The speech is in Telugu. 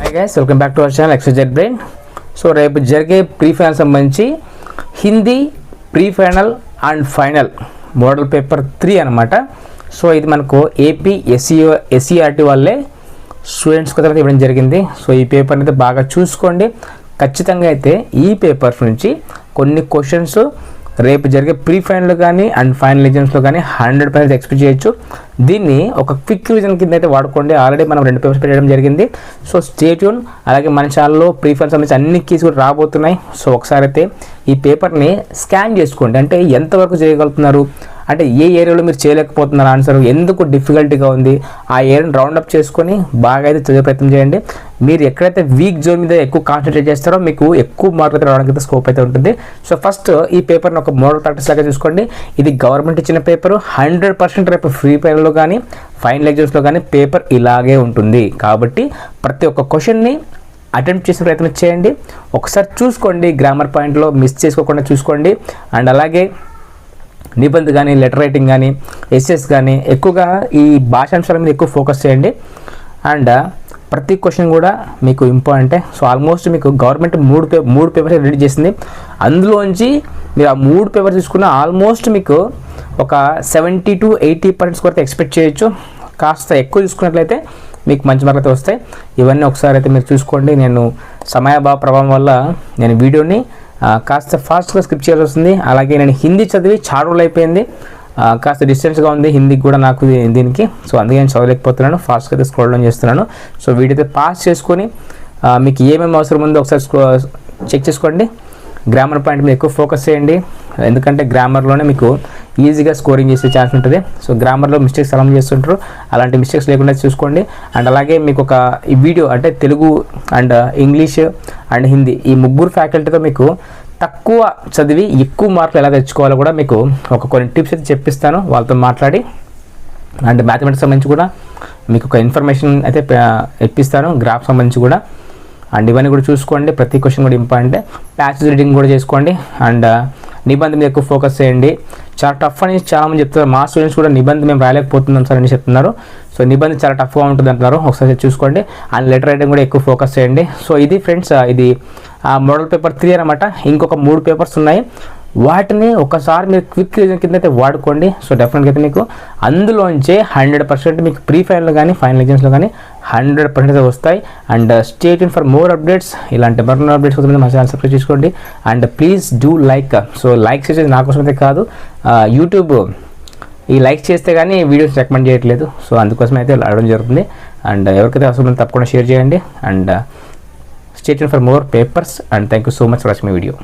Hi guys, welcome back to our channel XZ brain. So రేపు జరిగే ప్రీ ఫైనల్ సంబంధించి Hindi pre final and final model paper 3 అనమాట. సో ఇది మనకు ఏపీ ఎస్సీఆర్టీ వాళ్ళే స్టూడెంట్స్కి అయితే ఇవ్వడం జరిగింది. సో ఈ పేపర్ని అయితే బాగా చూసుకోండి. ఖచ్చితంగా అయితే ఈ పేపర్స్ నుంచి కొన్ని క్వశ్చన్స్ రేపు జరిగే ప్రీ ఫైనల్ కానీ అండ్ ఫైనల్ ఎగ్జామ్స్లో కానీ 100% ఎక్స్పెక్ట్ చేయొచ్చు. దీన్ని ఒక క్విక్ రివిజన్ కింద అయితే వాడుకోండి. ఆల్రెడీ మనం 2 పేపర్స్ పెట్టడం జరిగింది. So stay tune. అలాగే మన ఛానల్లో ప్రీ ఫైనల్ సంబంధించి అన్ని కీస్ కూడా రాబోతున్నాయి. సో ఒకసారి అయితే ఈ పేపర్ని స్కాన్ చేసుకోండి. అంటే ఎంతవరకు చేయగలుగుతున్నారు, అంటే ఏ ఏరియాలో మీరు చేయలేకపోతున్నారు, ఆన్సర్ ఎందుకు డిఫికల్టీగా ఉంది, ఆ ఏరియాని రౌండప్ చేసుకొని బాగా అయితే చదివే ప్రయత్నం చేయండి. మీరు ఎక్కడైతే వీక్ జోన్ మీద ఎక్కువ కాన్సన్ట్రేట్ చేస్తారో మీకు ఎక్కువ మార్కులు అయితే రావడానికి అయితే స్కోప్ అయితే ఉంటుంది. సో ఫస్ట్ ఈ పేపర్ని ఒక మోడల్ ప్రాక్టీస్ లాగా చూసుకోండి. ఇది గవర్నమెంట్ ఇచ్చిన పేపరు. 100% రేపు ఫ్రీ ఫైనల్లో కానీ ఫైనల్ ఎగ్జామ్స్లో కానీ పేపర్ ఇలాగే ఉంటుంది. కాబట్టి ప్రతి ఒక్క క్వశ్చన్ని అటెంప్ట్ చేసే ప్రయత్నం చేయండి. ఒకసారి చూసుకోండి, గ్రామర్ పాయింట్లో మిస్ చేసుకోకుండా చూసుకోండి. అండ్ అలాగే నిబంధ కానీ, లెటర్ రైటింగ్ కానీ, ఎస్ఎస్ కానీ ఎక్కువగా ఈ భాషాంశాల మీద ఎక్కువ ఫోకస్ చేయండి. అండ్ ప్రతి క్వశ్చన్ కూడా మీకు ఇంపార్టెంటే. సో ఆల్మోస్ట్ మీకు గవర్నమెంట్ మూడు పేపర్స్ రెడీ చేసింది. అందులోంచి మీరు ఆ 3 పేపర్స్ తీసుకున్న ఆల్మోస్ట్ మీకు ఒక 70 to 80% వరకు ఎక్స్పెక్ట్ చేయొచ్చు. కాస్త ఎక్కువ చూసుకున్నట్లయితే మీకు మంచి మార్కులు అయితే వస్తాయి. ఇవన్నీ ఒకసారి అయితే మీరు చూసుకోండి. నేను సమయాభావ ప్రభావం వల్ల నేను వీడియోని కాస్త ఫాస్ట్గా స్కిప్ చేయాల్సి వస్తుంది. అలాగే నేను హిందీ చదివి చాలా రోజులు అయిపోయింది, కాస్త డిస్టెన్స్గా ఉంది హిందీకి కూడా నాకు దీనికి. సో అందుకే నేను చదవలేకపోతున్నాను, ఫాస్ట్గా అయితే స్క్రోల్ డౌన్ చేస్తున్నాను. సో వీడియో అయితే పాస్ చేసుకొని మీకు ఏమేమి అవసరం ఉందో ఒకసారి చెక్ చేసుకోండి. గ్రామర్ పాయింట్ మీద ఎక్కువ ఫోకస్ చేయండి, ఎందుకంటే గ్రామర్లోనే మీకు ఈజీగా స్కోరింగ్ చేసే ఛాన్స్ ఉంటుంది. సో గ్రామర్లో మిస్టేక్స్ అలా చేస్తుంటారు, అలాంటి మిస్టేక్స్ లేకుండా చూసుకోండి. అండ్ అలాగే మీకు ఒక ఈ వీడియో అంటే Telugu and English and Hindi ఈ 3 ఫ్యాకల్టీతో మీకు తక్కువ చదివి ఎక్కువ మార్కులు ఎలా తెచ్చుకోవాలో కూడా మీకు కొన్ని టిప్స్ అయితే చెప్పిస్తాను వాళ్ళతో మాట్లాడి. అండ్ మ్యాథమెటిక్స్ సంబంధించి కూడా మీకు ఒక ఇన్ఫర్మేషన్ అయితే ఇప్పిస్తాను, గ్రాఫ్ సంబంధించి కూడా. అండ్ ఇవన్నీ కూడా చూసుకోండి. ప్రతి క్వశ్చన్ కూడా ఇంపార్టెంట్. ప్యాసేజ్ రీడింగ్ కూడా చేసుకోండి. అండ్ నిబంధన మీద ఎక్కువ ఫోకస్ చేయండి. చాలా టఫ్ అని చాలామంది చెప్తున్నారు. మా స్టూడెంట్స్ కూడా నిబంధన మేము రాయలేకపోతున్నాం సార్ అని చెప్తున్నారు. సో నిబంధన చాలా టఫ్గా ఉంటుంది అంటున్నారు, ఒకసారి చూసుకోండి. అండ్ లెటర్ రైటింగ్ కూడా ఎక్కువ ఫోకస్ చేయండి. సో ఇది ఫ్రెండ్స్, ఇది మోడల్ పేపర్ 3 అనమాట. ఇంకొక 3 పేపర్స్ ఉన్నాయి, వాటిని ఒకసారి మీరు క్విక్ రివిజన్ కింద అయితే వాడుకోండి. సో డెఫినెట్గా అయితే మీకు అందులోంచే 100% మీకు ప్రీ ఫైనల్ కానీ ఫైనల్ ఎగ్జామ్స్లో కానీ 100% అయితే వస్తాయి. And stay tune for more updates. ఇలాంటి మరిన్ని అప్డేట్స్ కోసం మా ఛానల్ సబ్స్క్రైబ్ చేసుకోండి. And please do like. So like చేసేది నా కోసం అయితే కాదు, యూట్యూబ్ ఈ లైక్ చేస్తే కానీ వీడియోస్ రికమెండ్ చేయట్లేదు. సో అందుకోసం అయితే అడగడం జరుగుతుంది. అండ్ ఎవరికైతే అవసరం తప్పకుండా షేర్ చేయండి. And stay tune for more papers. And thank you so much for watching my video.